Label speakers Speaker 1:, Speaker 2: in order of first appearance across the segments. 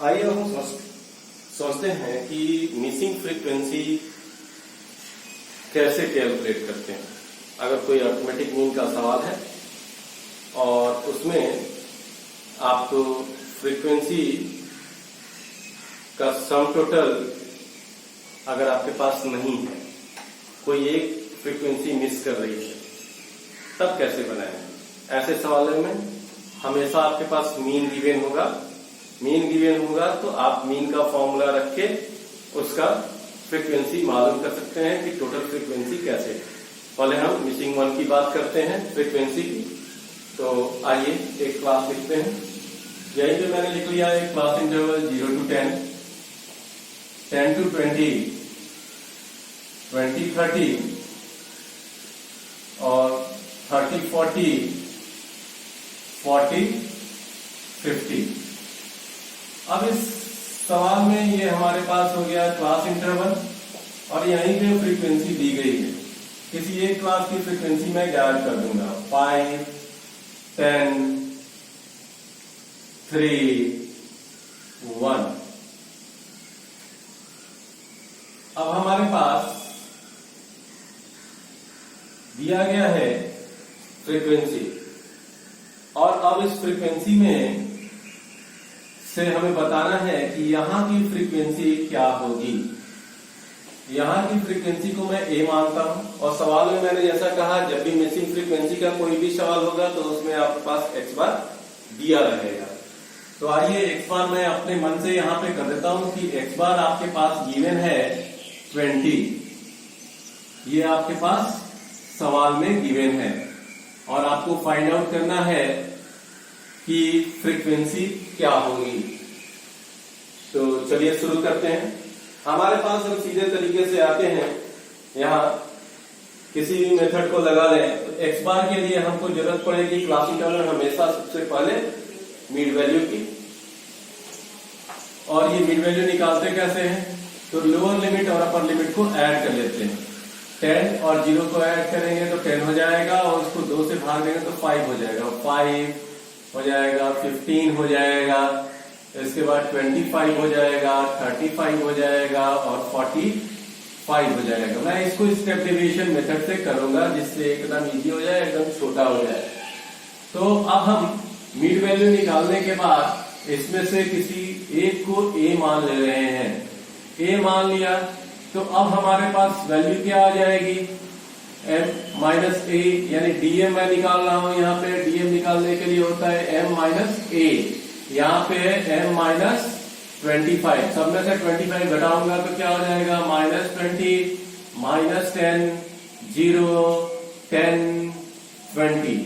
Speaker 1: आइए हम सोचते हैं कि मिसिंग फ्रीक्वेंसी कैसे कैलकुलेट करते हैं। अगर कोई अर्थमेटिक मीन का सवाल है और उसमें आपको फ्रीक्वेंसी का सम टोटल अगर आपके पास नहीं है, कोई एक फ्रीक्वेंसी मिस कर रही है, तब कैसे बनाएं। ऐसे सवालों में हमेशा आपके पास मीन गिवन होगा। मीन गिवन होगा तो आप मीन का फॉर्मूला रख के उसका फ्रीक्वेंसी मालूम कर सकते हैं कि टोटल फ्रीक्वेंसी कैसे है। पहले हम मिसिंग वन की बात करते हैं फ्रीक्वेंसी की। तो आइए एक क्लास लिखते हैं। यही जो मैंने लिख लिया है क्लास इंटरवल 0 to 10, 10 to 20, 20 30 और 30 40, 40 50। अब इस सवाल में ये हमारे पास हो गया क्लास इंटरवल और यहीं पे फ्रीक्वेंसी दी गई है। किसी एक क्लास की फ्रीक्वेंसी मैं ज्ञात कर दूंगा 5, 10, 3, 1। अब हमारे पास दिया गया है फ्रीक्वेंसी और अब इस फ्रीक्वेंसी में से हमें बताना है कि यहां की फ्रीक्वेंसी क्या होगी। यहां की फ्रीक्वेंसी को मैं ए मानता हूं और सवाल में मैंने जैसा कहा, जब भी मिसिंग फ्रीक्वेंसी का कोई भी सवाल होगा तो उसमें आपके पास एक्स बार दिया रहेगा। तो आइए एक्स बार मैं अपने मन से यहां पे कर देता हूं कि एक्स बार आपके पास गिवन है 20। ये आपके पास सवाल में गिवन है और आपको फाइंड आउट करना है कि फ्रीक्वेंसी क्या होगी। तो चलिए शुरू करते हैं। हमारे पास हम सीधे तरीके से आते हैं, यहां किसी भी मेथड को लगा लें। तो एक्स बार के लिए हमको जरूरत पड़ेगी क्लास इंटरवल हमेशा सबसे पहले मिड वैल्यू की। और ये मिड वैल्यू निकालते कैसे हैं, तो लोअर लिमिट और अपर लिमिट को ऐड कर लेते हैं। 10 और 0 को ऐड करेंगे तो 10 हो जाएगा और उसको 2 से भाग देंगे तो 5 हो जाएगा। 5 हो जाएगा, 15 हो जाएगा, इसके बाद 25 हो जाएगा, 35 हो जाएगा और 45 हो जाएगा। मैं इसको स्टेप डेविएशन मेथड से करूंगा जिससे एकदम इजी हो जाए, एकदम छोटा हो जाए। तो अब हम मिड वैल्यू निकालने के बाद इसमें से किसी एक को ए मान ले रहे हैं। ए मान लिया तो अब हमारे पास वैल्यू क्या आ जाएगी, m माइनस ए, यानी डीएम मैं निकाल रहा हूं। यहाँ पे डीएम निकालने के लिए होता है m माइनस ए, यहाँ पे है m माइनस 25। सब में से 25 घटाऊंगा तो क्या हो जाएगा, -20, -10, 0, 10, 20।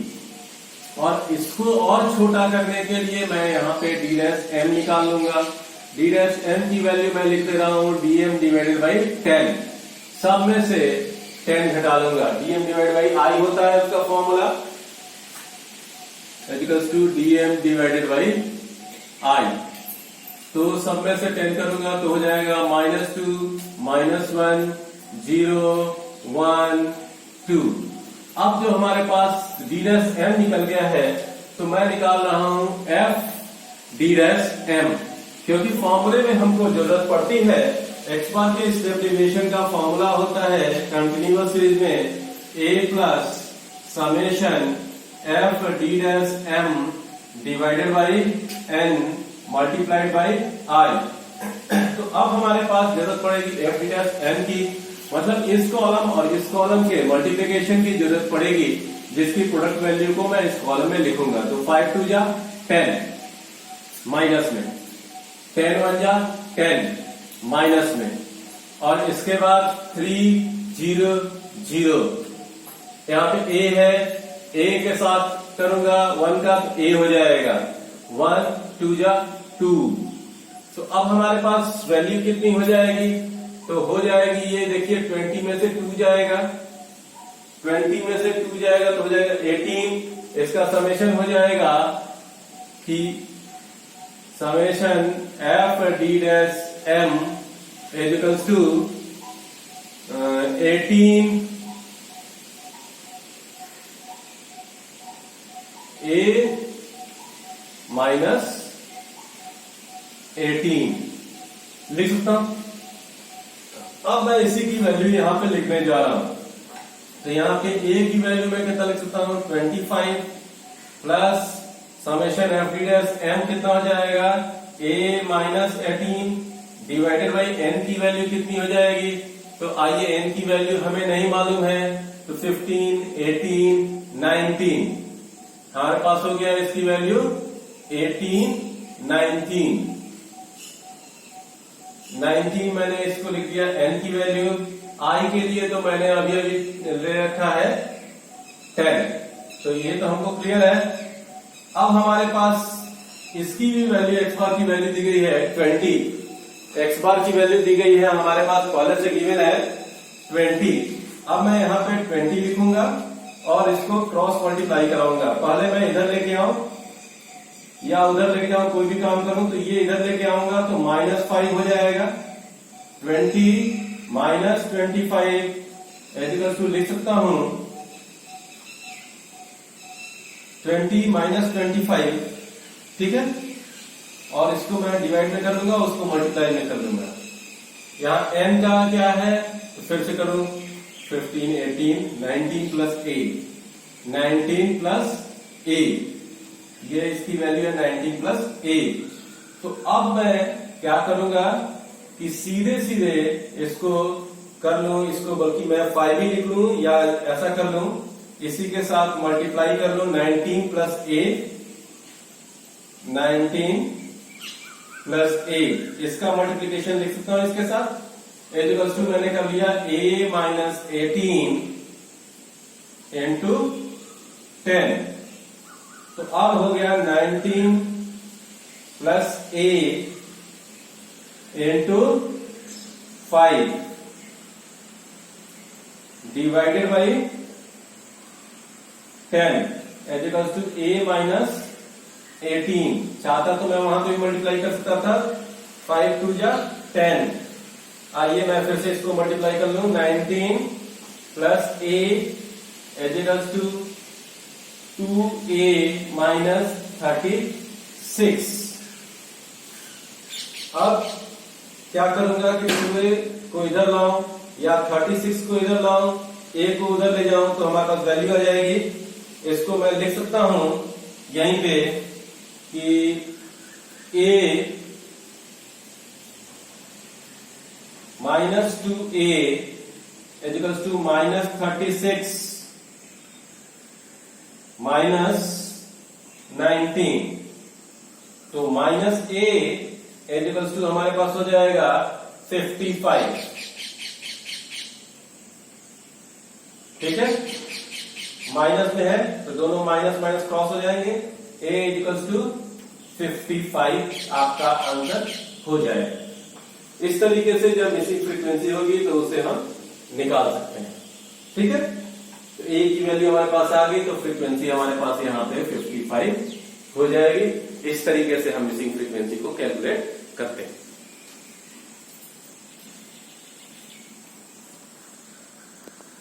Speaker 1: और इसको और छोटा करने के लिए मैं यहाँ पे d डैश m निकाल लूंगा। d डैश m की वैल्यू मैं लिख दे रहा हूँ dm डिवाइडेड बाई 10। सब में से 10 घटा लूंगा। dm डिवाइड बाई आई होता है उसका formula, equals to dm divided by I. तो सब में से 10 करूंगा तो हो जाएगा -2, -1, 0, 1, 2। अब जो हमारे पास d डैश m निकल गया है तो मैं निकाल रहा हूं f d डैश m, क्योंकि फॉर्मूले में हमको जरूरत पड़ती है। एक्स बार के स्टेप डेविएशन का फॉर्मूला होता है कंटिन्यूअस सीरीज में a plus summation f d dash m divided by n multiplied by i। तो अब हमारे पास जरूरत पड़ेगी f d डैश m की, मतलब इस कॉलम और इस कॉलम के मल्टीप्लिकेशन की जरूरत पड़ेगी, जिसकी प्रोडक्ट वैल्यू को मैं इस कॉलम में लिखूंगा। तो 5 2 जा 10 माइनस में, 10 1 जा 10 माइनस में, और इसके बाद 3 0 0। यहाँ पे a है, a के साथ करूंगा 1 का तो a हो जाएगा, 1 2 जा 2। तो अब हमारे पास वैल्यू कितनी हो जाएगी, तो हो जाएगी ये देखिए 20 में से 2 जाएगा, 20 में से 2 जाएगा तो हो जाएगा 18। इसका समेशन हो जाएगा कि summation f d dash m is equals to 18 a minus 18 लिख सकता हूं। अब मैं इसी की वैल्यू यहां पे लिखने जा रहा हूं। तो यहाँ पे a की वैल्यू मैं कितना लिख सकता हूँ 25 plus summation F D dash m कितना हो जाएगा a minus 18 divided by n की वैल्यू कितनी हो जाएगी। तो आइए n की वैल्यू हमें नहीं मालूम है, तो 15, 18, 19 हमारे पास हो गया इसकी वैल्यू 18, 19 मैंने इसको लिख दिया n की वैल्यू। i के लिए तो मैंने अभी अभी ले रखा है 10, तो ये तो हमको क्लियर है। अब हमारे पास इसकी भी वैल्यू x बार की वैल्यू दी गई है 20, x बार की वैल्यू दी गई है हमारे पास कॉलम से गिवन है 20। अब मैं यहाँ पे 20 लिखूंगा और इसको क्रॉस मल्टीप्लाई कराऊंगा। पहले मैं इधर लेके आऊं या उधर लेके जाऊं, कोई भी काम करूं, तो ये इधर लेके आऊंगा तो -5 हो जाएगा। 20 माइनस 25 एजिकल टू लिख सकता हूं 20 माइनस 25, ठीक है। और इसको मैं डिवाइड में कर दूंगा, उसको मल्टीप्लाई में कर दूंगा। यहाँ n का क्या है तो फिर से करूं 15, 18, 19 प्लस 8, 19 प्लस 8, ये इसकी वैल्यू है 19 प्लस 8। तो अब मैं क्या करूंगा कि सीधे सीधे इसको कर लूं, इसको बल्कि मैं 5 ही लिख लूं या ऐसा कर लूं, इसी के साथ मल्टीप्लाई कर लूं 19 प्लस 8, 19 प्लस 8, इसका मल्टीप्लीकेशन लिख सकता हूं इसके साथ। इक्वल्स टू मैंने कर लिया a माइनस 18 इंटू 10, तो अब हो गया 19 plus 8 into 5 divided by 10 equals to a minus 18। चाहता तो मैं वहां पे भी मल्टीप्लाई कर सकता था, 5 2 जा 10। आइए मैं फिर से इसको मल्टीप्लाई कर लूं 19 plus 8 equals to 2a minus 36। अब क्या करूंगा कि 2a को इधर लाऊं या 36 को इधर लाऊं, a को उधर ले जाऊं तो हमारे पास वैल्यू आ जाएगी। इसको मैं लिख सकता हूं यहीं पे कि a minus 2a equals to minus 36 minus 19, तो माइनस a इक्वल्स टू हमारे पास हो जाएगा 55, ठीक है। माइनस में है तो दोनों माइनस माइनस क्रॉस हो जाएंगे, a इक्वल्स टू 55 आपका आंसर हो जाएगा। इस तरीके से जब मिसिंग फ्रीक्वेंसी होगी तो उसे हम निकाल सकते हैं, ठीक है। तो a की वैल्यू हमारे पास आ गई तो फ्रीक्वेंसी हमारे पास यहाँ पे 55 हो जाएगी। इस तरीके से हम मिसिंग फ्रीक्वेंसी को कैलकुलेट करते हैं।